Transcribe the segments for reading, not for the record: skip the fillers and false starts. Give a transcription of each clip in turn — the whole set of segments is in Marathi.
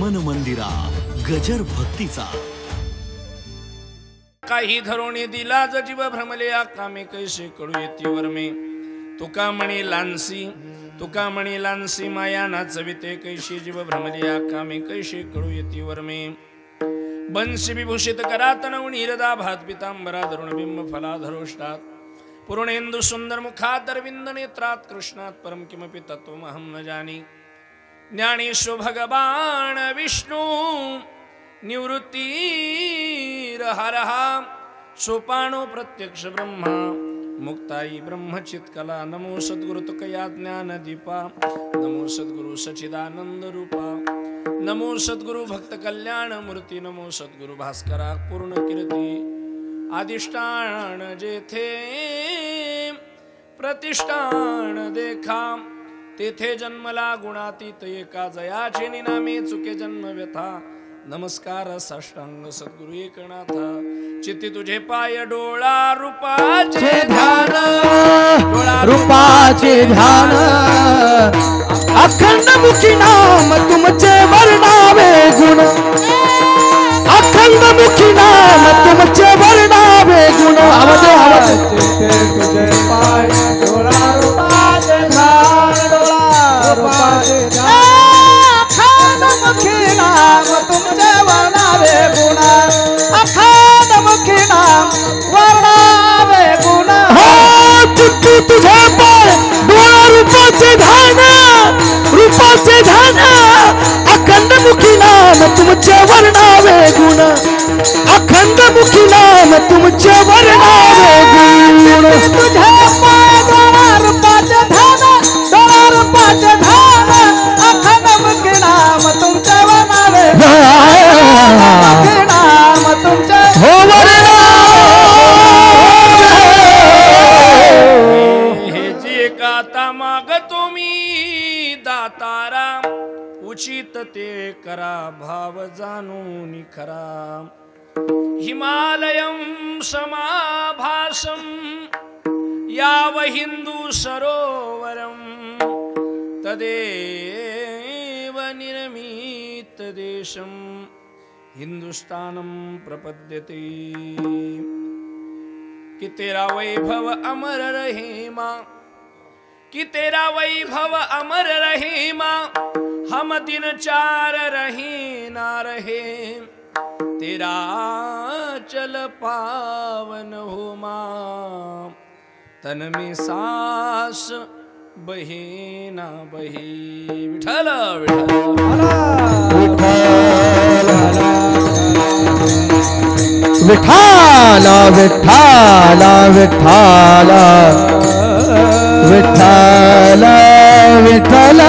मन मंदिरा गजर भक्तीचा। काही धरोणी दिला जीव भ्रमले कामे कैसे कळू येती वर्मे। तुका म्हणी लांसी तुका म्हणी लांसी माया ना चविते कैशी जीव भ्रमले कामे कैसे कळू येती वर्मे। बंसी विभूषित करात नवणी हृदा भात पितांबरा धरुण बिंब फलाधरोष्टात पूर्णेंदु सुंदर मुखात अरविंद नेत्रात कृष्णात परम किमपि तत्वमहं न जानी। ज्ञानेश्वर भगवान विष्णु निवृत्तिरहरहा सोपानो प्रत्यक्ष ब्रह्मा मुक्ताई ब्रह्मचित्कला। नमो सद्गुरु तुकया ज्ञान दीपा नमो सद्गुरु सच्चिदानंद रूपा नमो सद्गुरु भक्त कल्याण मूर्ती नमो सद्गुरु भास्करा पूर्ण कीर्ती। अधिष्ठान जेथे प्रतिष्ठान देखा तेथे जन्मला गुणातीत एका जयाचे निनामे चुके जन्म व्यथा। नमस्कार साष्टांग सद्गुरु एकनाथा चित्ती तुझे पाय डोळा रूपाचे ध्यान डोळा रूपाचे ध्यान अखंड मुखी नाम तुमचे वर्णावे गुण अखंड मुखी नाम तुमचे वर्णावे गुण। आवाज तुझे पाय डोळा रूपाचे ध्यान डोळा रूपाचे अखंड मुखी नाम तुमचे वर्णावे गुण अखंड मुखी नाम वर्णावे गुण। हो चित्ती तुझे पाय डोळा रूपाचे ध्यान रूपाचे ध्यान अखंड मुखी नाम तुमचे वर्णावे गुण अखंड मुखी नाम तुमचे वर्णावे गुण। तुझे पाय डोळा रूपाचे ध्यान डोळा रूपाचे ध्यान अखंड मुखी नाम तुमचे वर्णावे मुखी नाम तुमचे हो हे जे काता मागतो मी दातारा उचित ते करा भाव जाणून खरा। हिमालयं समाभासं याव हिंदू सरोवरं तदेव निर्मित देशं हिंदुस्तानं प्रपद्यते। कि तेरा वैभव अमर रहे माँ कि तेरा वैभव अमर रहे माँ हम दिन चार रहे ना रहे तेरा चल पावन हो माँ तन में सांस बहे ना बहे। विठ्ठल विठ्ठल विठ्ठल विठ्ठल विठ्ठल विठ्ठल विठ्ठल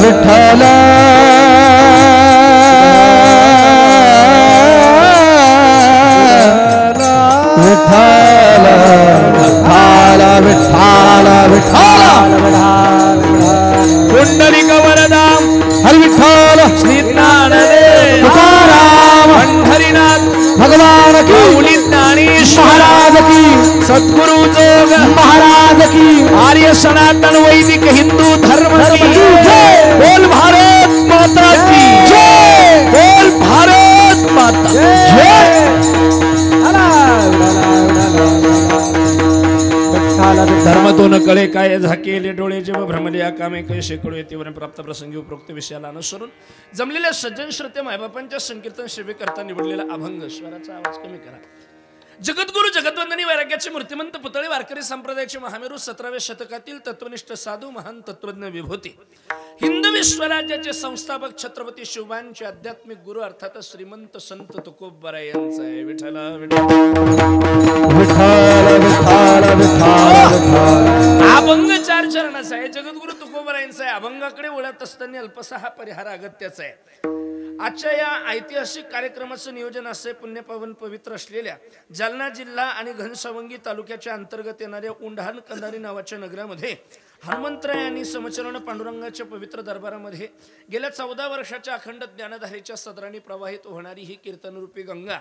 विठ्ठल विठ्ठल विठ्ठल विठ्ठल पुंडलिक वरदाम हरि विठ्ठल श्री ज्ञानदेव तुकाराम पंढरीनाथ भगवान की माऊली ज्ञानेश्वर महाराज की सद्गुरु जोग महाराज की आर्य सनातन वैदिक हिंदू धर्म की जय। बोल भारत माता की जय बोल भारत माता जय। धर्म तो न कळे काय झाकेले डोळे जेव्हा भ्रमले या कामे कैसे कळू येते प्राप्त प्रसंगी उपरोक्त विषयाला अनुसरून जमलेल्या सज्जन श्रोते मायबापांच्या संकीर्तन सेवेकरता निवडलेला अभंग स्वराचा आवाज कमी करा। जगद्गुरु जगद्वंदनी वैराग्याचे मूर्तिमंत पुतळे वारकरी संप्रदायाचे महामेरू 17व्या शतकातील तत्वनिष्ठ साधू महान तत्वज्ञ विभूती हिंदवी स्वराज्याचे संस्थापक छत्रपती शिवबांचे आध्यात्मिक गुरु अर्थात श्रीमंत संत तुकोबराय यांचा आहे। विठ्ठल अभंग 4 चरणाचा आहे। जगद्गुरु तुकोबरायांचा आहे। अभंगाकडे वळत असताना अल्पसा हा परिहार अगत्याचा आहे। आजच्या या ऐतिहासिक कार्यक्रमाचं नियोजन असे पुण्यपावन पवित्र असलेल्या जालना जिल्हा आणि घनसावंगी तालुक्याच्या अंतर्गत येणाऱ्या उंढाण कंधारी नावाच्या नगरामध्ये हनुमंतराय आणि समचरण पांडुरंगाच्या पवित्र दरबारामध्ये गेल्या 14 वर्षाच्या अखंड ज्ञानधारेच्या सदराने प्रवाहित होणारी ही कीर्तनरूपी गंगा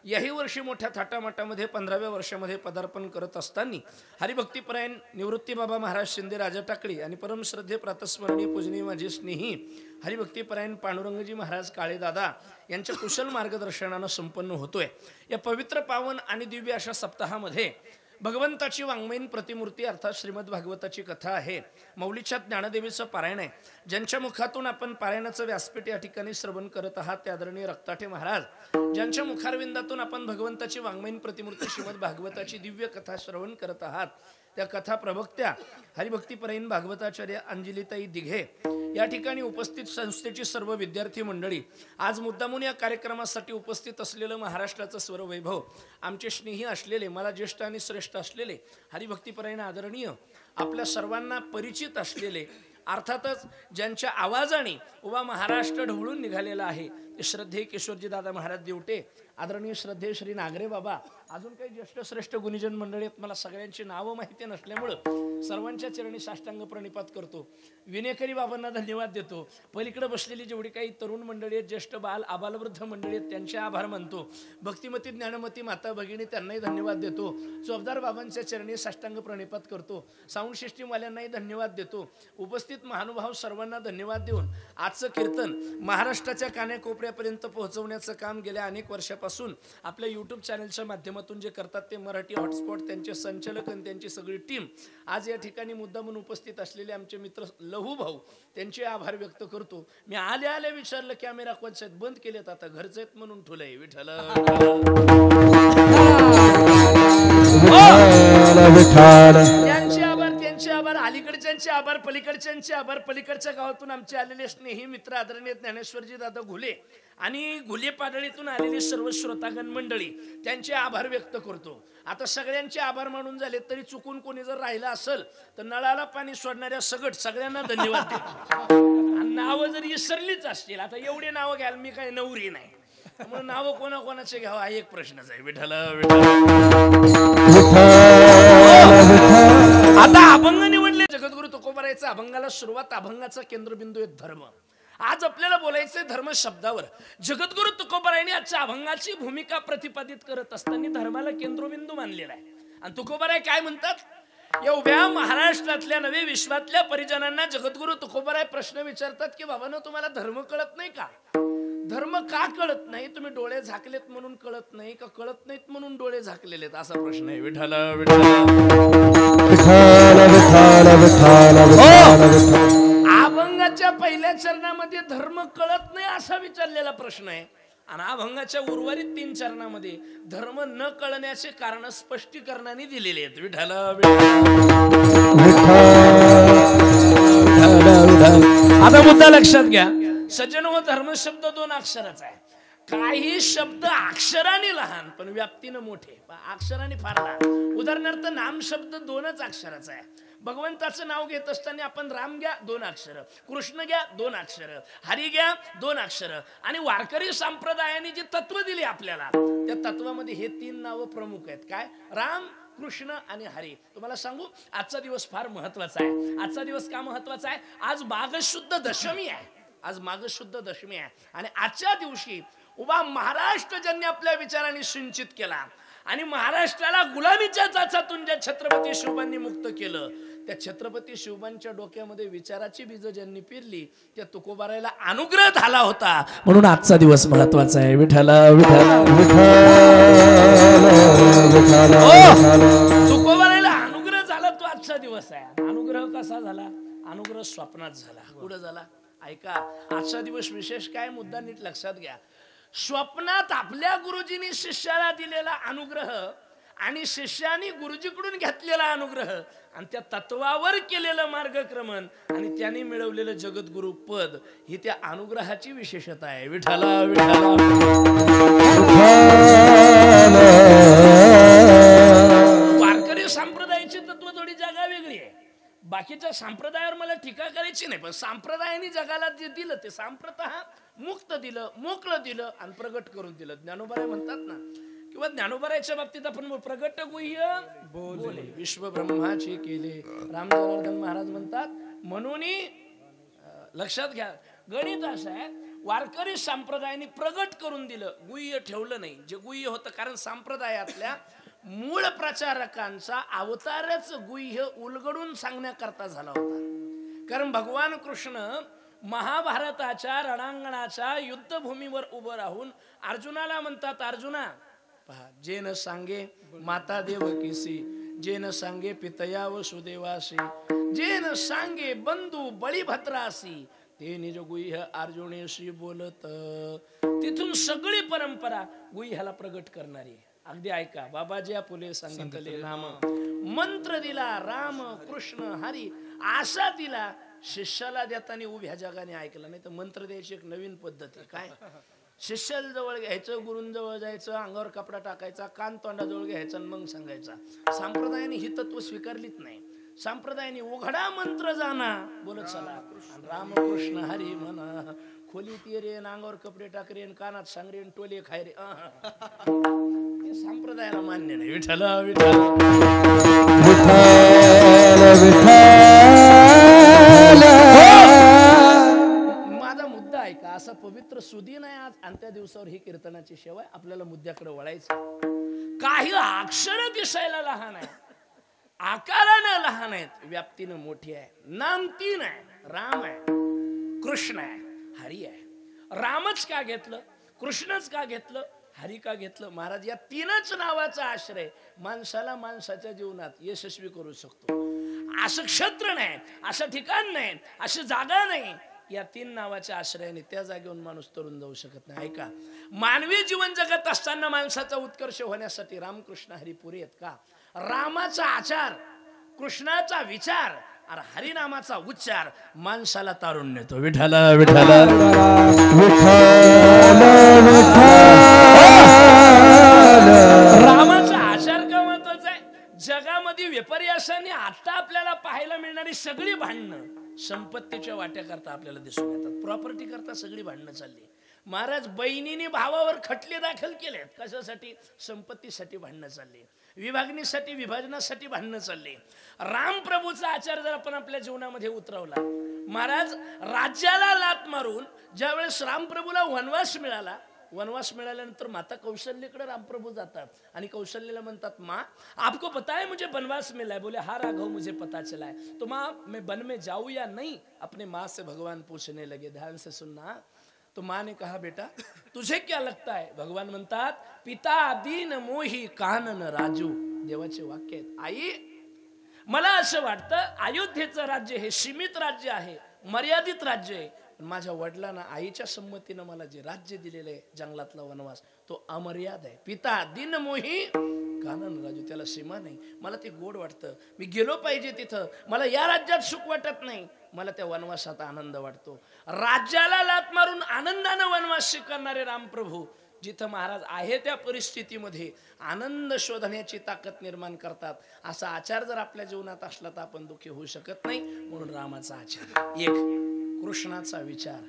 याही वर्षी मोठ्या थाटामाटामध्ये 15व्या वर्षामध्ये पदार्पण करत असताना हरिभक्तीपरायण निवृत्ती बाबा महाराज शिंदे राजा टाकळी आणि परमश्रद्धे प्रातस्मरणीय पूजनीय माझे स्नेही हरिभक्तीपरायण पांडुरंगजी महाराज काळे दादा यांच्या कुशल मार्गदर्शनानं संपन्न होतोय. या पवित्र पावन आणि दिव्य अशा सप्ताहामध्ये भगवंताची वाङ्मयीन प्रतिमूर्ती अर्थात श्रीमद भागवताची कथा आहे. मौलीच्या ज्ञानदेवीचं पारायण आहे. ज्यांच्या मुखातून आपण पारायणाचं व्यासपीठ या ठिकाणी श्रवण करत आहात ते आदरणीय रक्ताटे महाराज, ज्यांच्या मुखारविंदातून आपण भगवंताची वाङ्मयीन प्रतिमूर्ती श्रीमद भागवताची दिव्य कथा श्रवण करत आहात त्या कथा प्रवक्त्या हरिभक्तीपरायण भागवताचार्य अंजलीताई दिघे या ठिकाणी उपस्थित संस्थेची सर्व विद्यार्थी मंडळी, आज मुद्दामून या कार्यक्रमासाठी उपस्थित असलेलं महाराष्ट्राचं स्वर वैभव, आमचे स्नेही असलेले, मला ज्येष्ठ आणि श्रेष्ठ असलेले हरिभक्तीपरायण आदरणीय आपल्या सर्वांना परिचित असलेले, अर्थातच ज्यांच्या आवाजाने उभा महाराष्ट्र ढवळून निघालेला आहे ते श्रद्धे किशोरजी दादा महाराज देवटे, आदरणीय श्रद्धे श्री नागरे बाबा, अजून काही ज्येष्ठ श्रेष्ठ गुणीजन मंडळी आहेत. मला सगळ्यांची नावं माहिती नसल्यामुळं सर्वांच्या चरणी साष्टांग प्रणिपात करतो. विनेकरी बाबांना धन्यवाद देतो. पलीकडे बसलेली जेवढी काही तरुण मंडळी आहेत, ज्येष्ठ बाल आबालवृद्ध मंडळी आहेत, त्यांचे आभार मानतो. भक्तिमती ज्ञानमती माता भगिनी त्यांनाही धन्यवाद देतो. चोपदार बाबांच्या चरणी साष्टांग प्रणिपात करतो. साऊंड सिस्टीमवाल्यांनाही धन्यवाद देतो. उपस्थित महानुभाव सर्वांना धन्यवाद देऊन आजचं कीर्तन महाराष्ट्राच्या कानाकोपऱ्यापर्यंत पोहोचवण्याचं काम गेल्या अनेक वर्षापासून आपल्या यूट्यूब चॅनलच्या माध्यमातून जे करतात ते मराठी हॉटस्पॉट, त्यांचे संचालक आणि त्यांची सगळी टीम, आज या ठिकाणी मुद्दा म्हणून उपस्थित असलेले आमचे मित्र लहू भाऊ, त्यांचे आभार व्यक्त करतो. मी आल्या आल्या विचारलं कॅमेरा कोणचे आहेत, बंद केलेत, आता घरचे आहेत म्हणून ठुलय. विठ्ठल त्यांचे आभार, त्यांचे आभार, अलीकडच्यांचे आभार, पलीकडच्यांचे आभार. पलीकडच्या गावातून आमचे आलेले स्नेही मित्र आदरणीय ज्ञानेश्वरजी दादा घुले आणि घुले पाडळीतून आलेली सर्व श्रोतागण मंडळी, त्यांचे आभार व्यक्त करतो. आता सगळ्यांचे आभार मानून झाले तरी चुकून कोणी जर राहिलं असेल तर नळाला पाणी सोडणाऱ्या सगळ्यांना धन्यवाद देतो. नावं जर विसरलीच असतील, आता एवढे नावं घ्याल, मी काय नवरी नाही, त्यामुळे नावं कोणाकोणाचे घ्यावं हा एक प्रश्नच आहे. विठ्ठल आता अभंग निवडले. जगद्गुरु तुकोबारायचा अभंगाला सुरुवात, अभंगाचा केंद्रबिंदू आहे धर्म. आज आपल्याला बोलायचंय धर्म शब्दावर. जगद्गुरु तुकोबारायांनी आजच्या अभंगाची भूमिका प्रतिपादित करत असताना धर्माला केंद्रबिंदू मानलेला आहे. आणि तुकोबाराय काय म्हणतात, या उभ्या महाराष्ट्रातल्या नवे विश्वातल्या परिजनांना जगद्गुरु तुकोबाराय प्रश्न विचारतात की बाबांनो, तुम्हाला धर्म कळत नाही का? धर्म का कळत नाही? तुम्ही डोळे झाकलेत म्हणून कळत नाही का कळत नाहीत म्हणून डोळे झाकलेलेत? असा प्रश्न आहे. विठ्ठल अभंगाच्या पहिल्या चरणामध्ये धर्म कळत नाही असा विचारलेला प्रश्न आहे. आणि अभंगाच्या उर्वरित 3 चरणामध्ये धर्म न कळण्याचे कारण स्पष्टीकरणाने दिलेले आहेत. विठ्ठल आता मुद्दा लक्षात घ्या. सज्जन व धर्म शब्द 2 अक्षराचा आहे. काही शब्द अक्षराने लहान पण व्याप्तीनं मोठे, अक्षराने फार लहान. उदाहरणार्थ नाम शब्द 2च अक्षराचा आहे. भगवंताचं नाव घेत असताना आपण राम घ्या 2 अक्षर, कृष्ण घ्या 2 अक्षर, हरी घ्या 2 अक्षर. आणि वारकरी संप्रदायाने जे तत्व दिले आपल्याला, त्या तत्वामध्ये हे 3 नावं प्रमुख आहेत. काय? राम, कृष्ण आणि हरी. तुम्हाला सांगू, आजचा दिवस फार महत्वाचा आहे. आजचा दिवस का महत्वाचा आहे? आज माघशुद्ध दशमी आहे. आज माघशुद्ध दशमी आहे. आणि आजच्या दिवशी उभा महाराष्ट्र ज्यांनी आपल्या विचारांनी सिंचित केला आणि महाराष्ट्राला गुलामीच्या चाचातून ज्या छत्रपती शिवबांनी मुक्त केलं, त्या छत्रपती शिवबांच्या डोक्यामध्ये विचाराची बीज ज्यांनी पेरली, त्या तुकोबारायला अनुग्रह झाला होता. म्हणून आजचा दिवस महत्वाचा आहे. विठ्ठल तुकोबारायला अनुग्रह झाला, तो आजचा दिवस आहे. अनुग्रह कसा झाला? अनुग्रह स्वप्नात झाला. कुठं झाला? ऐका, आजचा दिवस विशेष काय, मुद्दा नीट लक्षात घ्या. स्वप्नात आपल्या गुरुजींनी शिष्याला दिलेला अनुग्रह आणि शिष्याने गुरुजीकडून घेतलेला अनुग्रह आणि त्या तत्वावर केलेलं मार्गक्रमण आणि त्यांनी मिळवलेलं जगद्गुरु पद, ही त्या अनुग्रहाची विशेषता आहे. विठ्ठल वारकरी संप्रदायाची तत्व थोडी जागा वेगळी आहे. बाकीच्या संप्रदायावर मला टीका करायची नाही, पण संप्रदायाने जगाला जे दिलं ते सांप्रतः मुक्त दिलं, मोकळं दिलं आणि प्रगट करून दिलं. ज्ञानोबाराय म्हणतात ना, किंवा ज्ञानोबारायच्या बाबतीत आपण प्रगट गुह्य बोले विश्व ब्रह्माचे केले. रामजनार्दन महाराज म्हणतात, म्हणून लक्षात घ्या, गणित असं आहे, वारकरी संप्रदायाने प्रगट करून दिलं, गुह्य ठेवलं नाही. जे गुह्य होतं, कारण संप्रदायातल्या मूळ प्रचारकांचा अवतारच गुह्य उलगडून सांगण्याकरता झाला होता. कारण भगवान कृष्ण महाभारताच्या रणांगणाच्या युद्धभूमीवर उभं राहून अर्जुनाला म्हणतात, अर्जुना पहा, जे न सांगे माता देवकीसी, जे न सांगे पितया वसुदेवासी, जे न सांगे बंधू बळीभद्रासी, ते निज गुह्य अर्जुनेशी बोलत. तिथून सगळी परंपरा गुह्याला प्रगट करणारी. अगदी ऐका, बाबाजी फुले सांगितले नाम मंत्र दिला राम कृष्ण हरी, आशा दिला शिष्याला देताना उभ्या जगाने ऐकलं. नाही तर मंत्र द्यायची एक नवीन पद्धत आहे. काय, शिष्याला जवळ घ्यायचं, गुरूंजवळ जायचं, अंगावर कपडा टाकायचा, कान तोंडाजवळ घ्यायचा आणि मग सांगायचा. संप्रदायाने ही तत्व स्वीकारलीच नाही. संप्रदायाने उघडा मंत्र जाना बोलत चला, रामकृष्ण हरी म्हणा, खोलीत ये रे, अंगावर कपडे टाक रे, कानात सांग रे, टोले खाय रे, ते संप्रदायाला मान्य नाही. विठ्ठल विठ्ठल माझा मुद्दा आहे का, असा पवित्र सुदिन आहे आज आणि त्या दिवसावर ही कीर्तनाची सेवा आहे. आपल्याला मुद्द्याकडे वळायचं. काही अक्षर दिसायला लहान आहे, आकारानं लहान आहेत, व्याप्तीनं मोठी आहे. नाम तीन आहे, राम आहे, कृष्ण आहे, हरी आहे. रामच का घेतलं, कृष्णच का घेतलं, हरी का घेतलं? महाराज या तीनच नावाचा आश्रय माणसाला माणसाच्या जीवनात यशस्वी करू शकतो. असं क्षेत्र नाही, असं ठिकाण नाही, अशी जागा नाही, या तीन नावाच्या आश्रयाने त्या जागेवरून माणूस तरुण जाऊ शकत नाही. ऐका, मानवी जीवन जगत असताना माणसाचा उत्कर्ष होण्यासाठी रामकृष्ण हरी पुरे आहेत का? रामाचा आचार, कृष्णाचा विचार आणि हरिनामाचा उच्चार माणसाला तारून नेतो. विठ्ठल विठ्ठल रामाचा आचार का महत्वाचा आहे? जगामध्ये विपर्यासाने आता आपल्याला पाहायला मिळणारी सगळी भांडणं संपत्तीच्या वाट्याकरता आपल्याला दिसून येतात. प्रॉपर्टी करता सगळी भांडणं चालली. महाराज बहिणीने भावावर खटले दाखल केलेत. कशासाठी? संपत्तीसाठी भांडणं चालली, विभागणीसाठी, विभाजनासाठी भांडणं चालली. रामप्रभूचा आचार जर आपण आपल्या जीवनामध्ये उतरवला, महाराज राज्याला लात मारून ज्यावेळेस रामप्रभूला वनवास मिळाला, वनवास मिळाल्यानंतर माता कौशल्यकडे रामप्रभू जातात आणि कौशल्यला म्हणतात, माँ आपको पता है मुझे वनवास मिला है? बोले हाँ राघव मुझे पता चला है. तो माँ मैं वन में जाऊँ या नहीं? अपने माँ से भगवान पूछने लगे. ध्यान से सुनना. तो माँ ने कहा, बेटा तुझे क्या लगता है? भगवान म्हणतात, पिता दीन मोही कानन राजू. देवाचे वाक्य आहेत. आई मला असं वाटतं अयोध्येचं राज्य हे सीमित राज्य आहे, मर्यादित राज्य आहे. माझ्या वडिलांना आईच्या संमतीनं मला जे राज्य दिलेलं आहे जंगलातला वनवास, तो अमर्याद आहे. पिता दिन मोही कानन राजू, त्याला सीमा नाही. मला ते गोड वाटतं, मी गेलो पाहिजे तिथं. मला या राज्यात सुख वाटत नाही, मला त्या वनवासात आनंद वाटतो. राज्याला लात मारून आनंदानं वनवास स्वीकारणारे रामप्रभू जिथं महाराज आहे त्या परिस्थितीमध्ये आनंद शोधण्याची ताकद निर्माण करतात. असा आचार जर आपल्या जीवनात असला तर आपण दुःखी होऊ शकत नाही. म्हणून रामाचा आचार एक. कृष्णाचा विचार,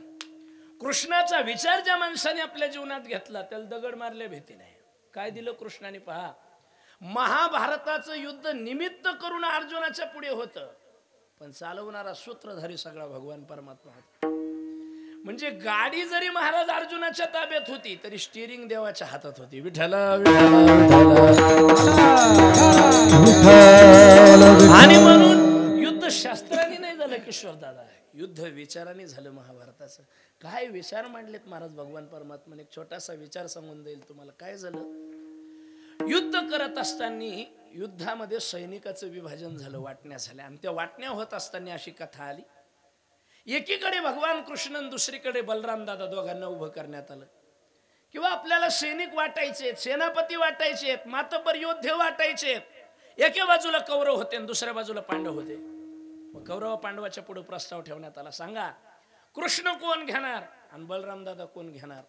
कृष्णाचा विचार ज्या माणसाने आपल्या जीवनात घेतला त्याला दगड मारले भीती नाही. काय दिलं कृष्णाने? पहा, महाभारताचं युद्ध निमित्त करून अर्जुनाच्या पुढे होतं, पण चालवणारा सूत्रधारी सगळा भगवान परमात्मा होता. म्हणजे गाडी जरी महाराज अर्जुनाच्या ताब्यात होती तरी स्टिअरिंग देवाच्या हातात होती. विठ्ठल आणि म्हणून युद्ध शास्त्राने नाही झालं किशोर दादा, युद्ध विचाराने झालं महाभारताचं. काय विचार मांडलेत महाराज भगवान परमात्माने. एक छोटासा विचार सांगून देईल तुम्हाला. काय झालं, युद्ध करत असताना युद्धामध्ये सैनिकाचं विभाजन झालं, वाटण्या झाल्या. आणि त्या वाटण्या होत असताना अशी कथा आली, एकीकडे भगवान कृष्ण, दुसरीकडे बलराम दादा, दोघांना उभं करण्यात आलं. किंवा आपल्याला सैनिक वाटायचे, सेनापती वाटायचे, मातबर योद्धे वाटायचे. एके बाजूला कौरव होते आणि दुसऱ्या बाजूला पांडव होते. मग कौरव पांडवाच्या पुढे प्रस्ताव ठेवण्यात आला, सांगा कृष्ण कोण घेणार आणि बलराम दादा कोण घेणार?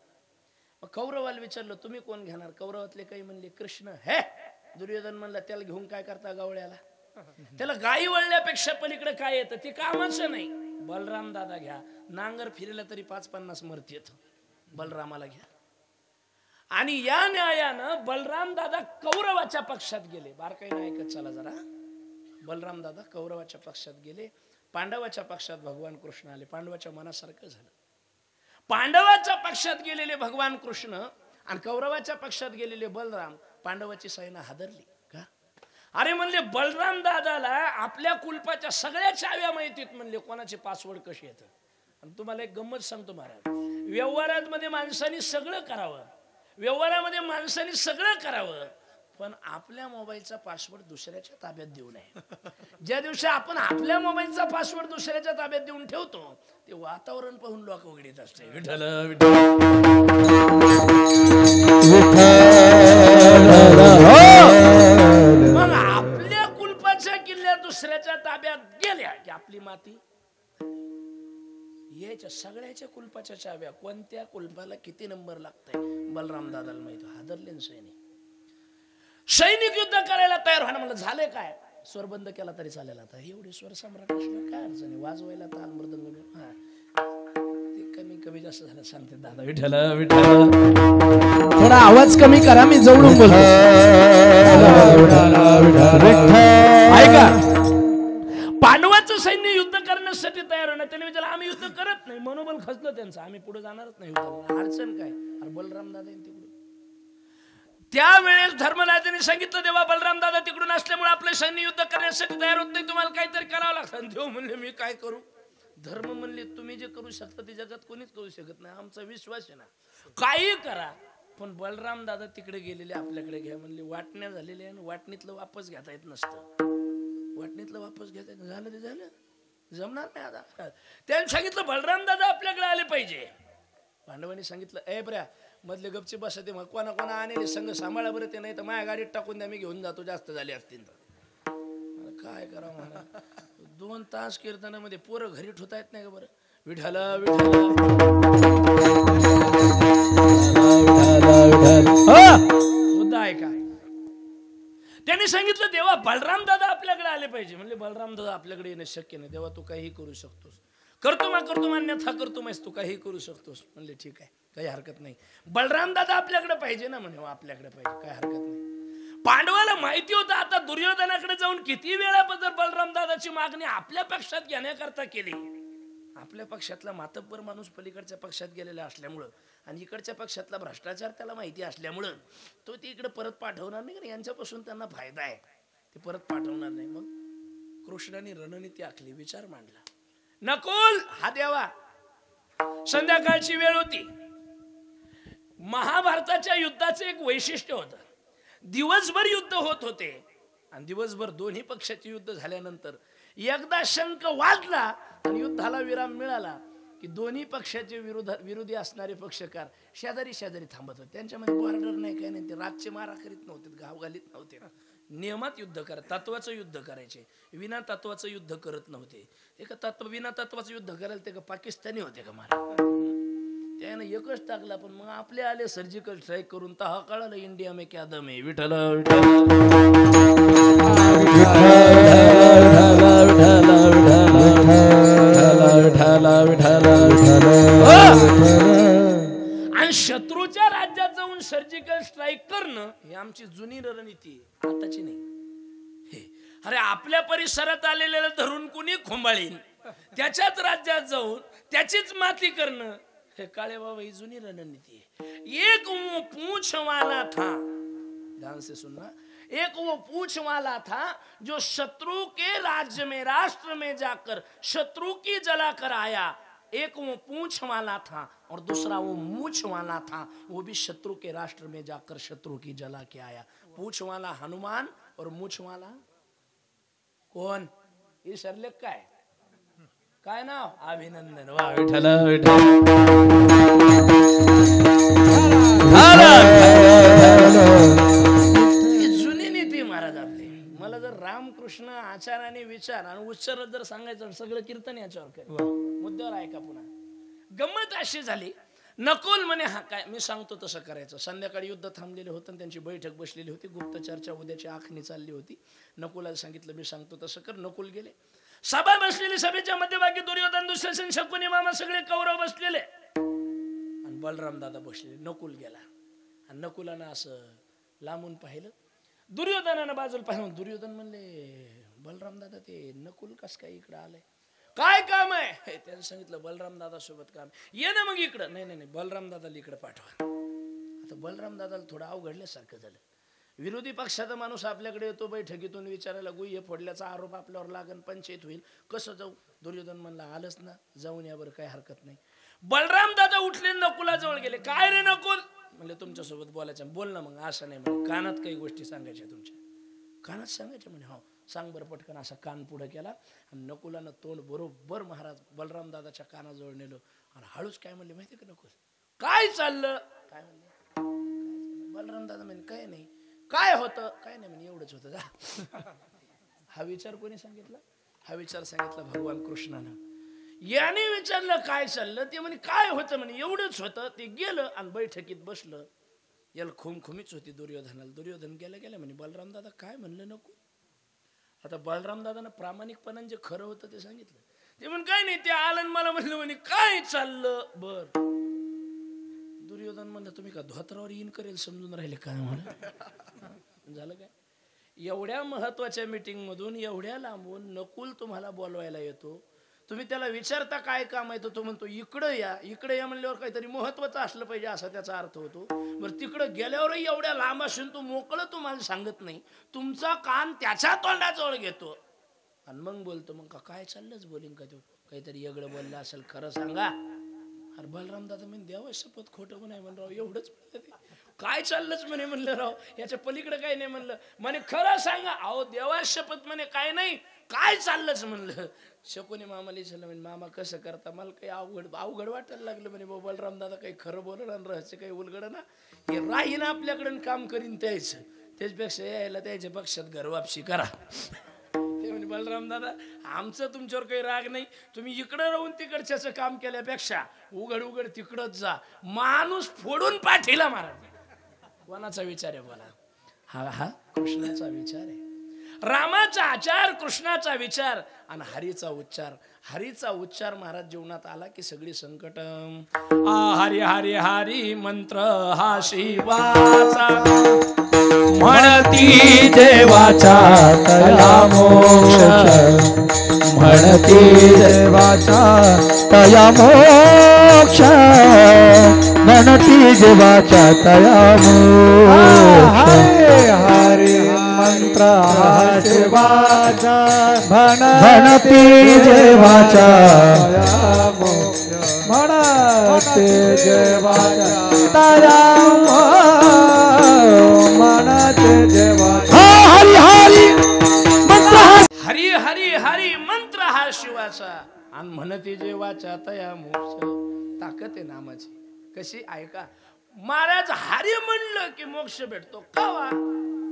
मग कौरवाला विचारलं, तुम्ही कोण घेणार? कौरवातले काही म्हणले कृष्ण. हे दुर्योधन म्हणला, त्याला घेऊन काय करता गवळ्याला? त्याला गाई वळल्यापेक्षा पलीकडे काय येतं, ते कामाचं नाही. बलराम दादा घ्या, नांगर फिरला तरी 5-50 मरत येत, बलरामाला घ्या. आणि या न्यायानं बलराम दादा कौरवाच्या पक्षात गेले. बारकाईने ऐकत चला जरा. बलराम दादा कौरवाच्या पक्षात गेले, पांडवाच्या पक्षात भगवान कृष्ण आले. पांडवाच्या मनासारखं झालं. पांडवाच्या पक्षात गेलेले भगवान कृष्ण आणि कौरवाच्या पक्षात गेलेले बलराम, पांडवाची सेना हादरली का? अरे म्हणले बलराम दादाला आपल्या कुलपाच्या सगळ्या चाव्या माहितीत, म्हणले कोणाचे पासवर्ड कसे येतात. आणि तुम्हाला एक गंमत सांगतो महाराज, व्यवहारामध्ये माणसाने सगळं करावं, व्यवहारामध्ये माणसाने सगळं करावं, पण आपल्या मोबाईलचा पासवर्ड दुसऱ्याच्या ताब्यात देऊ नये. ज्या दिवशी आपण आपल्या मोबाईलचा पासवर्ड दुसऱ्याच्या ताब्यात देऊन ठेवतो, ते वातावरण पाहून लोक उघडीत असते. विठ्ठल मग आपल्या कुलपाच्या किल्ल्या दुसऱ्याच्या ताब्यात गेल्या की आपली माती याच्या सगळ्याच्या कुलपाच्या चाव्या, कोणत्या कुलपाला किती नंबर लागतंय बलराम दादाला माहिती. हादरले सैनिक युद्ध करायला तयार व्हायला. म्हणलं झालंय काय, स्वर बंद केला तरी चालेल. आता एवढे स्वर सम्राट असलं काय अडचणी, वाजवायला ताल मृदंग ते कमी कमी जास्त झालं सांगते दादा. विठ्ठल विठ्ठल थोडा आवाज कमी करा, मी जवळून बोलतो. ऐका, पांडवाचं सैन्य युद्ध करण्यासाठी तयार होणार. त्याने विचारलं आम्ही युद्ध करत नाही, मनोबल खचलं त्यांचं, आम्ही पुढे जाणारच नाही युद्धाला. अडचण काय? अरे बलराम दादा तिकडून. त्यावेळेस धर्मराजाने सांगितलं देवा बलराम दादा तिकडून असल्यामुळे आपलं सैन्य युद्ध करण्यासाठी तयार होत नाही, तुम्हाला काहीतरी करावं लागतं. देव म्हणले मी काय करू? धर्म म्हणले तुम्ही जे करू शकता ते जगात कोणीच करू शकत नाही, आमचा विश्वास आहे ना, काही करा. पण बलराम दादा तिकडे गेलेले आपल्याकडे घ्या म्हणले. वाटण्या झालेल्या आणि वाटणीतलं वापस घेता येत नसतं, वाटणीतलं वापस घेता येत. झालं ते झालं, जमणार नाही आता. त्याने सांगितलं बलराम दादा आपल्याकडे आले पाहिजे. पांडवांनी सांगितलं ए बऱ्या मधले गपचे बसा, ते मग कोणा कोणा आणले संघ सांभाळा बरं, ते नाही तर माझ्या गाडीत टाकून द्या, मी घेऊन जातो, जास्त झाले असतील तर. काय करावं मला, 2 तास कीर्तनामध्ये पोरं घरी ठेवता येत नाही का बरं. विठ्ठल विठ्ठल मुद्दा आहे का? त्यांनी सांगितलं देवा बलराम दादा आपल्याकडे आले पाहिजे. म्हणले बलराम दादा आपल्याकडे येणं शक्य नाही. देवा तू काही करू शकतोस, करतो अन्यथा करतो तू काही करू शकतोस. म्हणले ठीक आहे, काही हरकत नाही. बलराम दादा आपल्याकडे पाहिजे ना, म्हणे आपल्याकडे पाहिजे, काही हरकत नाही. पांडवाला माहिती होतं आता दुर्योधनाकडे जाऊन किती वेळा जर बलराम दादाची मागणी आपल्या पक्षात घेण्याकरता केली, आपल्या पक्षातला मातब्बर माणूस पलीकडच्या पक्षात गेलेला असल्यामुळं आणि इकडच्या पक्षातला भ्रष्टाचार त्याला माहिती असल्यामुळं तो ती इकडे परत पाठवणार नाही. यांच्यापासून त्यांना फायदा आहे, ते परत पाठवणार नाही. मग कृष्णाने रणनीती आखली, विचार मांडला. नकुल हा देवा, संध्याकाळची वेळ होती. महाभारताच्या युद्धाचे एक वैशिष्ट्य होतं, दिवसभर युद्ध होत होते आणि दिवसभर दोन्ही पक्षाचे युद्ध झाल्यानंतर एकदा शंख वाजला आणि युद्धाला विराम मिळाला की दोन्ही पक्षाचे विरोधी असणारे पक्षकार शेजारी शेजारी थांबत होते. त्यांच्यामध्ये बॉर्डर नाही, काय नाही, ते रातचे मारा करीत नव्हते, गाव घालीत नव्हते, नियमात युद्ध करा, तत्वाचं युद्ध करायचे, विना तत्वाचं युद्ध करत नव्हते. विना तत्वाचं युद्ध करायला ते का पाकिस्तानी होते का महाराज? त्यानं एकच टाकला. पण मग आपले आले सर्जिकल स्ट्राईक करून, तर हा कळालं इंडिया में क्या दम है. विठ्ठल आणि शत्रूच्या राज्यात जाऊन सर्जिकल स्ट्राईक करणं ही आमची जुनी रणनीती, आताची नाही. अरे आपल्या परिसरात आलेल्याला धरून कुणी खुंबाळीन, त्याच्याच राज्यात जाऊन त्याचीच माती करणं, हे काळे बाबा ही जुनी रणनीति है. एक वो पूंछ वाला था, ध्यान से सुनना, एक वो पूंछ वाला था जो शत्रु के राज्य में, राष्ट्र में जाकर शत्रु की जला कर आया. एक वो पूंछ वाला था और दूसरा वो मूछ वाला था, वो भी शत्रु के राष्ट्र में जाकर शत्रु की जला के आया. पूंछ वाला हनुमान और मूछ वाला कौन? ये सरलेख काय काय नाव? अभिनंदन. वा विठ्ठल विठ्ठल. जुनी नीती महाराज आपली. मला जर रामकृष्ण आचार आणि विचार आणि उच्चार जर सांगायचं, सगळं कीर्तन याच्यावर कर, मुद्द्यावर ऐका. पुन्हा गंमत अशी झाली, नकुल म्हणे हा काय मी सांगतो तसं करायचं. संध्याकाळी युद्ध थांबलेले होतं, त्यांची बैठक बसलेली होती, गुप्त चर्चा उद्याची आखणी चालली होती. नकुलाला सांगितलं मी सांगतो तसं कर. नकुल गेले. सभा बसलेली, सभेच्या मध्यभागी दुर्योधन, दुःशासन, शकुनी, मामा सगळे कौरव बसलेले आणि बलराम दादा बसलेले. नकुल गेला आणि नकुलानं असं लांबून पाहिलं. दुर्योधनानं बाजूला पाहिलं. दुर्योधन म्हणले बलराम दादा ते नकुल कस काय इकडे आलंय? काय काम आहे त्यानं सांगितलं बलराम दादा सोबत काम ये ना मग इकडं. नाही नाही नाही बलराम दादाला इकडे पाठवा. आता बलराम दादाला थोडं अवघडल्यासारखं झालं. विरोधी पक्षाचा माणूस आपल्याकडे येतो बैठकीतून विचारायला गुह्य फोडल्याचा आरोप आपल्यावर लागन पंचायत होईल कसं जाऊ. दुर्योधन म्हणला आलंच ना जाऊन यावर काही हरकत नाही. बलराम दादा उठले नकुलाजवळ गेले. काय रे नकुल म्हणले तुमच्यासोबत बोलायचं. बोल ना मग. असं नाही म्हणे कानात काही गोष्टी सांगायच्या तुमच्या. कानात सांगायच्या म्हणे. हो सांग बरं पटकन. असा कान पुढं केला आणि नकुलानं तोंड बरोबर महाराज बलराम दादाच्या कानाजवळ नेलं आणि हळूच काय म्हणले माहिती का नकुल काय चाललं. काय म्हणले बलराम दादा म्हणे काय नाही. काय होतं काय नाही म्हणे एवढंच होतं जा. हा विचार कोणी सांगितला. हा विचार सांगितला भगवान कृष्णानं. याने विचारलं काय चाललं ते म्हणे काय होतं म्हणे एवढंच होतं. ते गेलं आणि बैठकीत बसलं. याला खुमखुमीच होती दुर्योधनाला. दुर्योधन गेलं म्हणे बलराम दादा काय म्हणलं नको. आता बलराम दादानं प्रामाणिकपणाने जे खरं होतं ते सांगितलं. ते म्हण काय नाही ते आलं मला म्हणलं म्हणे काय चाललं. बर दुर्योधन म्हणलं तुम्ही का धोत्रावर इन करेल समजून राहिले काय म्हणलं. झालं काय एवढ्या महत्वाच्या मीटिंग मधून एवढ्या लांबून नकुल तुम्हाला बोलवायला येतो. तुम्ही त्याला विचारता काय काम आहे तो म्हणतो इकडं या म्हणल्यावर काहीतरी महत्वाचं असलं पाहिजे असा त्याचा अर्थ होतो. बरं तिकडं गेल्यावरही एवढ्या लांब असून तो मोकळं तुम्हाला सांगत नाही. तुमचा कान त्याच्या तोंडाजवळ घेतो आणि मग बोलतो. मग काय चाललंच बोलीन का तो काहीतरी वेगळं बोललं असेल खरं सांगा. अरे बलराम दादा म्हणे देवा शपथ खोटं म्हणे म्हणलं राव एवढंच काय चाललंच म्हणे म्हणलं राव याच्या पलीकडे काय नाही म्हणलं. म्हणे खरं सांगा. अहो देवा शपथ म्हणे काय नाही काय चाललंच म्हणलं. शकुनी मामाला विचारलं म्हणे मामा कसं करता मला काही अवघड वाटायला लागलं म्हणे बलराम दादा काही खरं बोलणं आणि रहस्य काही उलगड ना हे राहीन आपल्याकडे काम करीन त्याचं त्याच्यापेक्षा यायला त्याच्या पक्षात घर वापसी करा. ते म्हणे बलराम दादा आमचं तुमच्यावर काही राग नाही. तुम्ही इकडं राहून तिकडच्याच काम केल्यापेक्षा उघड तिकडच जा. माणूस फोडून पाठीला मारा. कोणाचा विचार आहे बोला. हा कृष्णाचा विचार आहे. रामाचा आचार कृष्णाचा विचार आणि हरीचा उच्चार महाराज जीवनात आला की सगळी संकट हरी हरी हरी मंत्र हा शिवाचा म्हणती देवाचा तया मोक्ष म्हणती देवाचा तया मोक्ष म्हणती देवाचा तया मोक्ष हरी मंत्र हा शिवाचा म्हणती देवाचा म्हणती देवाचा तया म्हणते देवाचा हरी हरी मंत्र हरी हरी हरी मंत्र हा शिवाचा आणि म्हणती देवाचा तया मोक्ष. ताकद आहे नामाची. कशी ऐका महाराज हरी म्हणलं की मोक्ष भेटतो. कावा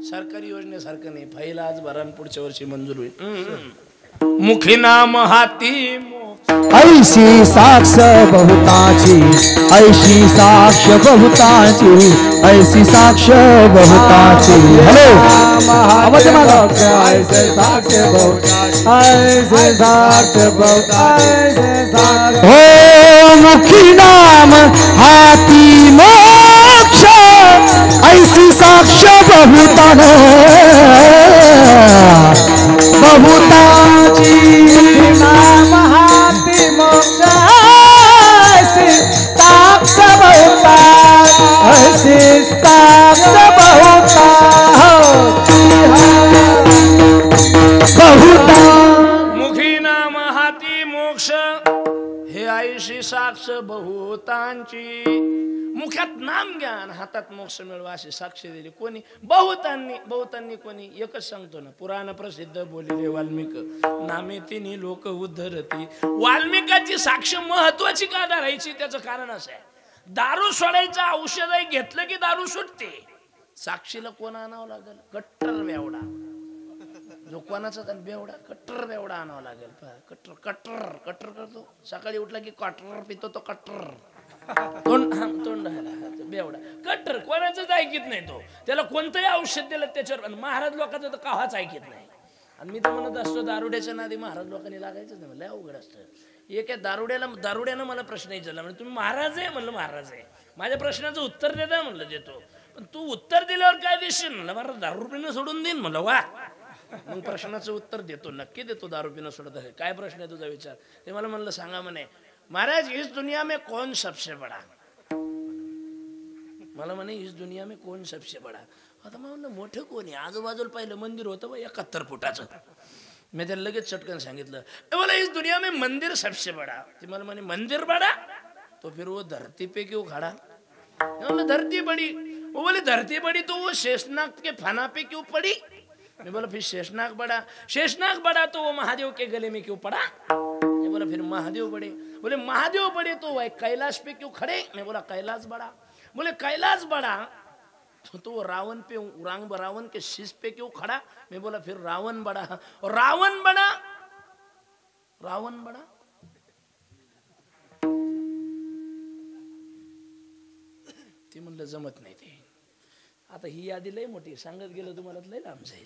सरकारी योजनेसारखं नाही. फाईल आज भरण पुढच्या वर्षी मंजूर होईल. मुखी नाम हाती ऐशी साक्ष बहुताची ऐशी साक्ष बहुताची ऐशी साक्ष बहुताची. हॅलो आवाज मागा. ऐसे साक्ष बहुताची ऐसे साक्ष बहुताची हो मुखी नाम हाती मोक्ष ऐसी साक्ष बहुताची नाम हाती मोक्ष ऐसी साक्ष बहुताची ऐसी साक्ष मुखी नाम हाती मोक्ष हे ऐशी साक्ष बहुतांची. मुख्यात नाम ज्ञान हातात मोक्ष मिळवा अशी साक्ष दिली कोणी बहुतांनी कोणी एकच सांगतो ना. पुराण प्रसिद्ध बोलिले वाल्मिक नामे तिन्ही लोक उद्धरती. वाल्मिकाची साक्ष महत्वाची का धरायची त्याचं कारण असं आहे. दारू सोडायचं औषध घेतलं की दारू सुटते. साक्षीला कोण आणावं लागेल कट्टर बेवडा. जो कोणाचा बेवडा कट्टर बेवडा आणावं लागेल. कट्टर करतो सकाळी उठला की कट्टर पितो तो कट्टर तोंड बेवडा कट्टर कोणाचंच ऐकत नाही. तो त्याला कोणतंही औषध दिलं त्याच्यावर. महाराज लोकांचं तर काहाच ऐकत नाही. आणि मी तर म्हणत असतो दारुड्याच्या नादी महाराज लोकांनी लागायचंच नाही. मला अवघड असतं. एक दारुड्यानं मला प्रश्न विचारला म्हणजे तुम्ही महाराज आहे म्हणलं महाराज आहे. माझ्या प्रश्नाचं उत्तर देता म्हणलं देतो पण तू उत्तर दिल्यावर काय देशील म्हणलं मला 10 रुपयानं सोडून देईन म्हणलं. वा मग प्रश्नाचं उत्तर देतो, नक्की देतो. दारू पिणं सोडत आहे. काय प्रश्न आहे तुझा विचार? ते मला म्हणलं सांगा म्हणे, महाराज इस दुनिया में कौन सबसे बड़ा. मला म्हणे इस दुनिया में कौन सबसे बड़ा. आता मला म्हणलं मोठं कोण आहे? आजूबाजूला पाहिलं मंदिर होतं 71 फुटाचं. मी त्याला लगेच चटकन सांगितलं, बोला इस दुनिया में मंदिर सबसे बड़ा. ती मला म्हणे मंदिर बड़ा तो फिर वो धरती पे क्यों खड़ा. बोला धरती बड़ी. वो बोले धरती बड़ी तो वो शेषनाग के फना पे क्यों पड़ी. मैं बोला फिर शेषनाग बड़ा. शेषनाग बड़ा तो वो महादेव के गले में क्यों पड़ा. मैं बोला फिर महादेव बड़े. बोले महादेव बड़े तो वह कैलाश पे क्यों खड़े. मैं बोला कैलाश बड़ा. बोले कैलाश बड़ा तो वो रावण पे रावण के शीश पे क्यों खड़ा. मैं बोला फिर रावण बड़ा. और रावण बड़ा. रावण बड़ा. ती म्हणलं जमत नाही ते. आता ही यादी लय मोठी सांगत गेलं तुम्हाला लय लांब जाईल.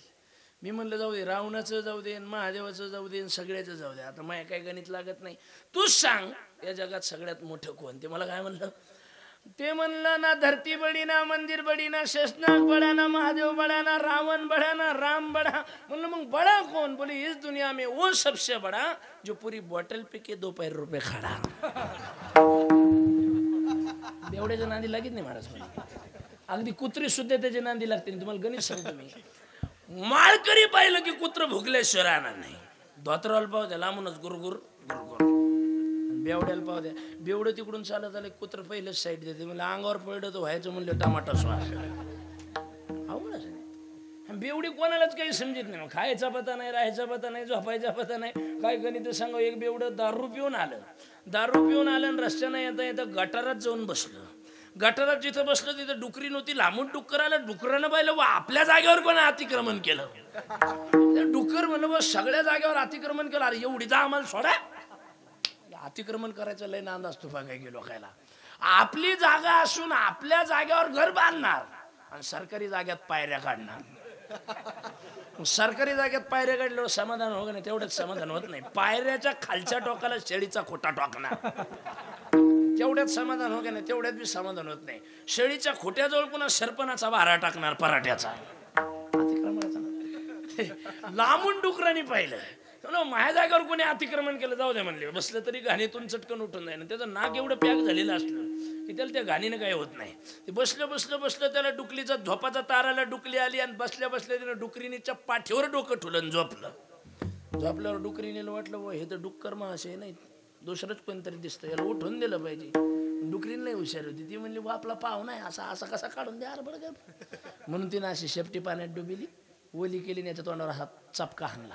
मी म्हणलं जाऊ दे, रावणाचं जाऊ दे, महादेवाचं जाऊ दे, सगळ्याचं जाऊ दे. आता माझ्या काही गणित लागत नाही. तूच सांग या जगात सगळ्यात मोठं कोण. ते मला काय म्हणलं. ते म्हणलं ना धरती बडी ना मंदिर बडी ना शेषनाग बडा ना महादेव बडा ना रावण बडा ना राम बडा. म्हणलं मग बडा कौन. बोले इस दुनिया में वो सबसे बड़ा जो पूरी बॉटल पे के 2 पैर रुपये खड़ा. बेवड्याच्या नांदी लागत नाही महाराज. अगदी कुत्री सुद्धा त्याच्या नांदी लागते. तुम्हाला गणित सांगतो मी. माळकरी पाहिलं की कुत्र भुकल्याशिवाय राहणार नाही. धोत्राला पाव द्या लांबूनच गुरगुर गुरगुर. बेवड्याला पाव द्या. बेवडं तिकडून चालत आलं कुत्र पहिलंच साईड देते. मला अंगावर पडलं तर व्हायचं म्हणलं टमाटा स्वास. आवडच नाही. बेवडी कोणालाच काही समजत नाही. खायचा पता नाही, राहायचा पता नाही, झोपायचा पता नाही. काय गणित सांगा. एक बेवडं दारू पिऊन आलं. दारू पिऊन आलं आणि रस्त्यानं येता येता गटारात जाऊन बसलं. गटारात जिथं बसलं तिथं डुकरी नव्हती. लांबून डुक्कर आलं. डुकरानं पाहिलं व आपल्या जागेवर कोण अतिक्रमण केलं. डुक्कर म्हणलं व सगळ्या जागेवर अतिक्रमण केलं. अरे एवढी जा आम्हाला सोडा. अतिक्रमण करायचं लय नांद असतो बघाय गेलो खायला. आपली जागा असून आपल्या जागेवर घर बांधणार आणि सरकारी जाग्यात पायऱ्या काढणार. सरकारी जागेत पायऱ्या काढल्यावर समाधान होत नाही. तेवढंच समाधान होत नाही. पायऱ्याच्या खालच्या टोकाला शेळीचा खोटा टोकणार. तेवढ्यात समाधान हो का नाही. तेवढ्यात बी समाधान होत नाही. शेळीच्या खोट्याजवळ पुन्हा सरपणाचा वारा टाकणार पराठ्याचा. लांबून डुकरांनी पाहिलं. माझ्या जागेवर कोणी अतिक्रमण केलं जाऊ दे म्हणले. बसलं तरी घाणीतून चटकन उठून जाईल. त्याचं नाक एवढं पॅक झालेलं असलं की त्याला त्या घाणीनं काही होत नाही. ते बसलं बसलं बसलं त्याला डुकलीचा झोपाचा ताराला डुकली आली आणि बसल्या बसल्या त्यानं डुकरीनीच्या पाठीवर डोकं ठुलं झोपलं. झोपल्यावर डुकरीने वाटलं व हे तर डुक्कर मासे नाही, दुसरंच कोणतरी दिसतं, याला उठून दिलं पाहिजे. डुकरीने नाही हुशार होती. ती म्हणली आपला पाव नाही असा असा कसा काढून द्या बरं. म्हणून तिनं अशी शेपटी पाण्यात डुबिली, ओली केली, याच्या तोंडावर हात चपका हाणला.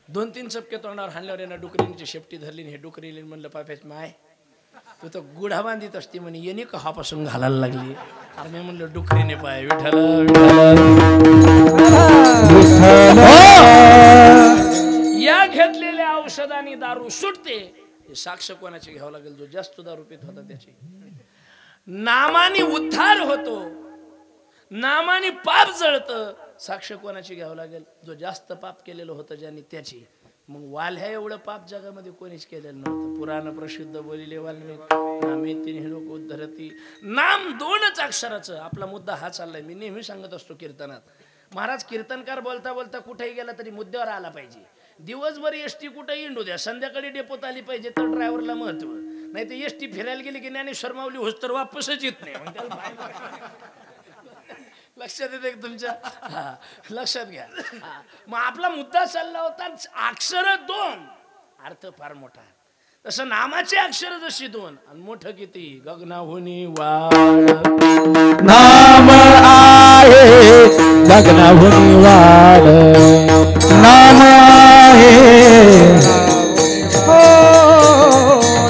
2-3 चपके तोंडावर हाणल्यावर यानं डुकरीची शेपटी धरली. हे डुकरीने म्हणलं पाप्याच माय तू तर गुढा बांधित असते म्हणे, येणे कहापासून घालायला लागली. अरे मी म्हणलं डुकरीने पाय विठ्ठल या घेतलेल्या औषधाने दारू सुटते. हे साक्ष कोणाची घ्यावं लागेल. जो जास्त दारू पित होता त्याची. नामाने उद्धार होतो, नामाने पाप जळतं. साक्ष कोणाची घ्यावं लागेल. जो जास्त पाप केलेलं होतं ज्यांनी त्याची. मग वाल्ह्या एवढं पाप जगामध्ये कोणीच केलेलं नव्हतं. पुराण प्रसिद्ध बोलिले वाल्मिकी हे लोक उद्धरती. नाम 2च अक्षराचं. आपला मुद्दा हा चाललाय. मी नेहमी सांगत असतो कीर्तनात. महाराज कीर्तनकार बोलता बोलता कुठेही गेला तरी मुद्द्यावर आला पाहिजे. दिवसभर एसटी कुठेही इंडू द्या, संध्याकाळी डेपोत आली पाहिजे तर ड्रायव्हरला महत्व. नाही तर एसटी फिरायला गेली की ज्ञानेश्वर माऊली होस तर वापसच येत नाही. लक्षात येते तुमच्या. लक्षात घ्या. मग आपला मुद्दा चालला होता अक्षर 2, अर्थ फार मोठा. तसं नामाचे अक्षर जशी 2 आणि मोठं किती. गगनाहुनी वाढ नाम आहे, गगनाहुनी वाढ नाम आहे. हो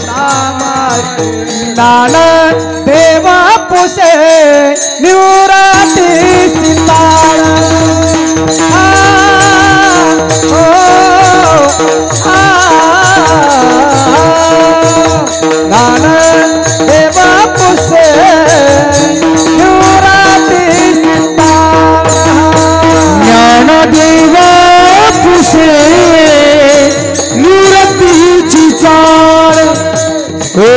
नाम नान देवा पुसे निवराती सितार. नान देवा पुसे निवराती सितार. ज्ञान देवा पुसे निवृत्तीची चाळ. हो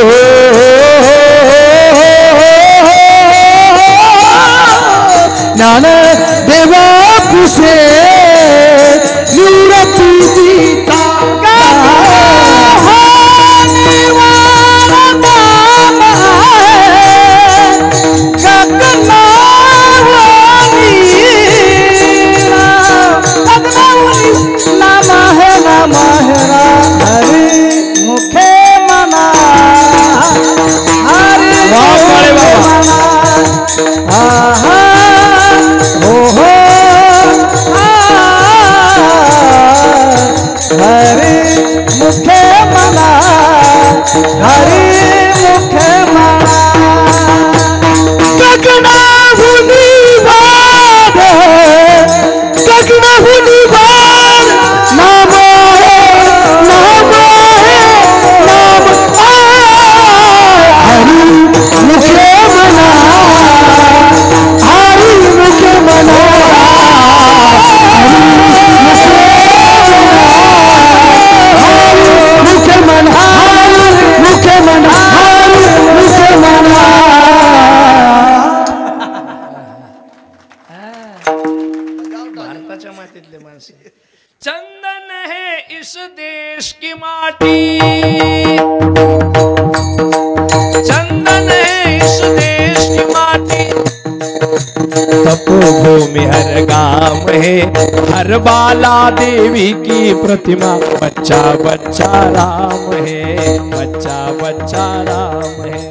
है, हर बाला देवी की प्रतिमा, बच्चा बच्चा राम है, बच्चा बच्चा राम है,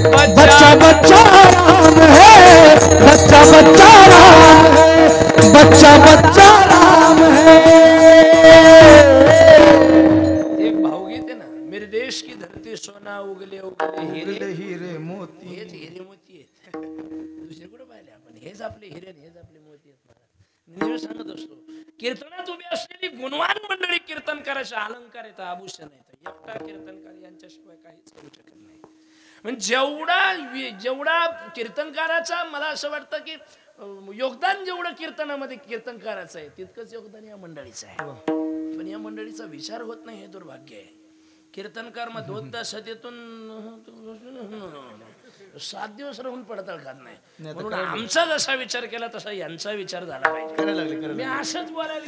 बच्चा बच्चा राम है, बच्चा बच्चा राम है, बच्चा बच्चा राम है। एक भावगीत आहे ना, मेरे देश की धरती सोना उगले उगले हिरे हिरे मोती हेच हिरे मोती आहेत. दुसरे कुठे पाहिले आपण? हेच आपले हिरे आणि हेच आपले मोती आहेत. मला नेहमी सांगत असतो, कीर्तनात उभी असलेली गुणवान मंडळी कीर्तनकाराचे अलंकार येतं, आभूषण येतं. एकटा कीर्तनकार यांच्याशिवाय काहीच करू शकत नाही. म्हणजे जेवढा कीर्तनकाराचा मला असं वाटतं की योगदान जेवढं कीर्तनामध्ये कीर्तनकाराचं आहे, तितकंच योगदान या मंडळीचं आहे. पण या मंडळीचा विचार होत नाही, हे दुर्भाग्य आहे. कीर्तनकार मग 2 तासातून 7 दिवस राहून पडताळ खात नाही. म्हणून आमचा जसा विचार केला तसा यांचा विचार झाला पाहिजे. मी असंच बोलायला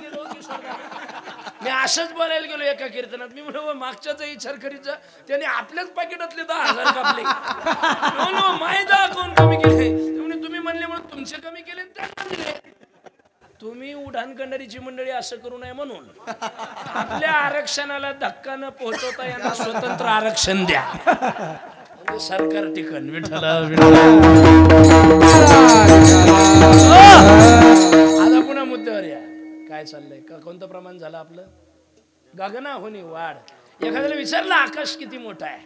गेलो एका कीर्तनात. मी म्हणलो मागच्याचा विचार करीत जा, त्याने आपल्याच पाकिटातले 10,000 कापले. माहिती कोण कमी केले? तुम्ही म्हणले म्हणून तुमचे कमी केले, त्यांना दिले. तुम्ही उड्डाण करणारीची मंडळी असं करू नये म्हणून आपल्या आरक्षणाला धक्का न पोहोचवता यांना स्वतंत्र आरक्षण द्या. म्हणजे सरकार टिकन. विठ्ठला आता पुन्हा मुद्द्यावर या. काय चाललंय? कोणतं प्रमाण झालं आपलं? गगना होणी वाढ. एखाद्याला विचारलं आकाश किती मोठा आहे,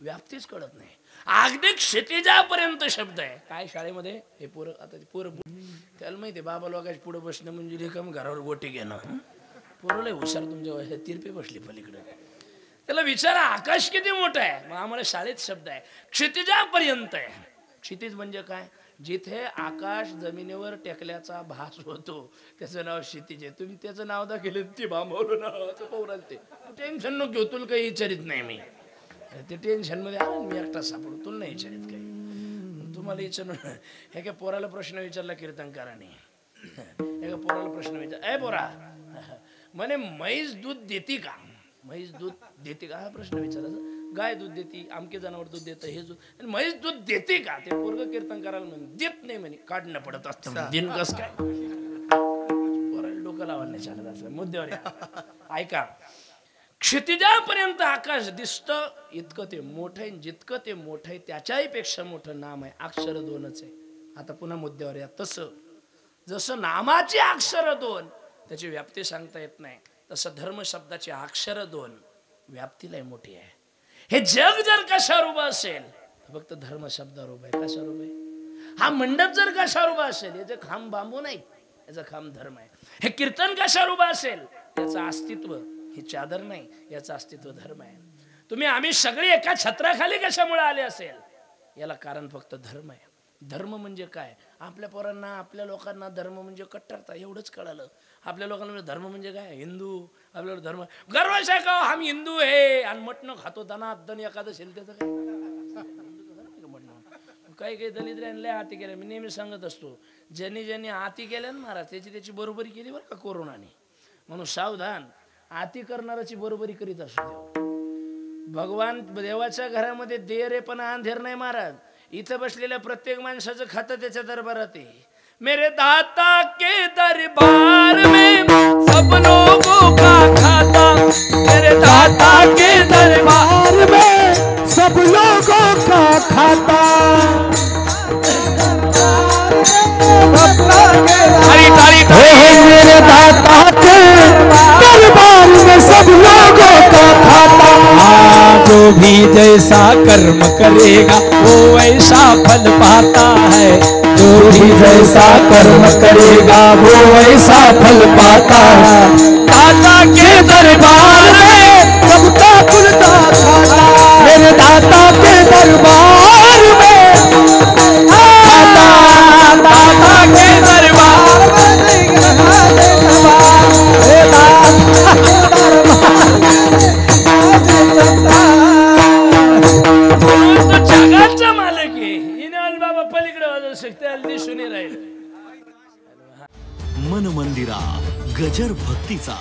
व्याप्तीच कळत नाही. अगदी क्षितिजापर्यंत शब्द आहे. काय शाळेमध्ये हे पोरं, आता पोरं त्याला माहिती आहे बाबा लोकांच्या पुढे बसणं म्हणजे रिकाम घरावर गोटी घेणं. पोरं लय हुशार तुमच्या तिरपे बसली पलीकडे. त्याला विचारा आकाश किती मोठं आहे. मग आम्हाला शाळेत शब्द आहे क्षितिजापर्यंत आहे. क्षितिज म्हणजे काय? जिथे आकाश जमिनीवर टेकल्याचा भास होतो त्याचं नाव क्षितिज आहे. तुम्ही त्याचं नाव दा केलं ते बांबवलं नावाचं पौराल. ते टेन्शन नको घेऊ, तुला काही विचारित नाही मी. ते टेन्शन मध्ये आलं मी एकटा सापडू, तुला नाही विचारित काही. तुम्हाला विचारून हे काय पोराला प्रश्न विचारला कीर्तनकाराने. एका पोराला प्रश्न विचार, ए पोरा म्हणे म्हैस दूध देते का? म्हैस दूध देते का हा प्रश्न विचारायचा. गाय दूध देते, आमके जनावर दूध देतं, हे दूध. म्हैस दूध देते का? ते पोरग कीर्तनकाराला म्हणे देत नाही म्हणे, काढणं पडत असतं. दिन कस काय? पोराला डोकं लावायला नाही चालत असं. मुद्द्यावर ऐका. क्षितिजापर्यंत आकाश दिसतं, इतकं ते मोठं आहे. जितकं ते मोठं आहे त्याच्याही पेक्षा मोठं नाम आहे. अक्षर 2च आहे. आता पुन्हा मुद्द्यावर या. तसं जसं नामाची अक्षर 2 त्याची व्याप्ती सांगता येत नाही, तसं धर्म शब्दाची अक्षर 2 व्याप्तीला मोठी आहे. हे जग जर कशावर उभं असेल फक्त धर्म शब्दावर उभं आहे. कशावर उभं आहे? हा मंडप जर कशावर उभा असेल, याचे खांब बांबू नाही, याचा खांब धर्म आहे. हे कीर्तन कशावर उभं असेल, याचं अस्तित्व ही चादर नाही, याचं अस्तित्व धर्म आहे. आम्ही सगळे एका छत्राखाली कशामुळे आले असेल, याला कारण फक्त धर्म आहे. धर्म म्हणजे काय? आपल्या पोरांना, आपल्या लोकांना धर्म म्हणजे कट्टरता एवढंच कळालं. आपल्या लोकांना धर्म म्हणजे काय? हिंदू. आपल्याला धर्म गर्वाचा का आम्ही हिंदू आहे आणि मटण खातो दनादन एखादं त्याचं काय? काही दलिद्रांनी आती केल्या. मी नेहमी सांगत असतो, ज्यांनी ज्यांनी आती केल्या ना महाराज त्याची बरोबरी केली बरं का कोरोनाने. म्हणून सावधान, आती करणाराची बरोबरी करीत असतो. भगवान देवाच्या घरामध्ये देरेपणा अंधेर नाही महाराज. इथं बसलेल्या प्रत्येक माणसाचं खातं त्याच्या दरबारात आहे. मेरे दाता के दरबार में सब लोगों का खाता, मेरे दाता के दरबार में सब लोगों का खाता। मेरे दाता के दरबार में सब लोगों का खाता। जो भी जैसा कर्म करेगा वो ऐसा फल पाता है। जो भी जैसा कर्म करेगा वो ऐसा फल पाता है। दाता के दरबार में सबका खुलता खाता। मेरे दाता के दरबार में दाता के दरबार तो जगाचा मालक आहे. इनाल बाबा पलीकडे वाजवू शकते, हल्ली सुनी राहील. मन मंदिरा गजर भक्तीचा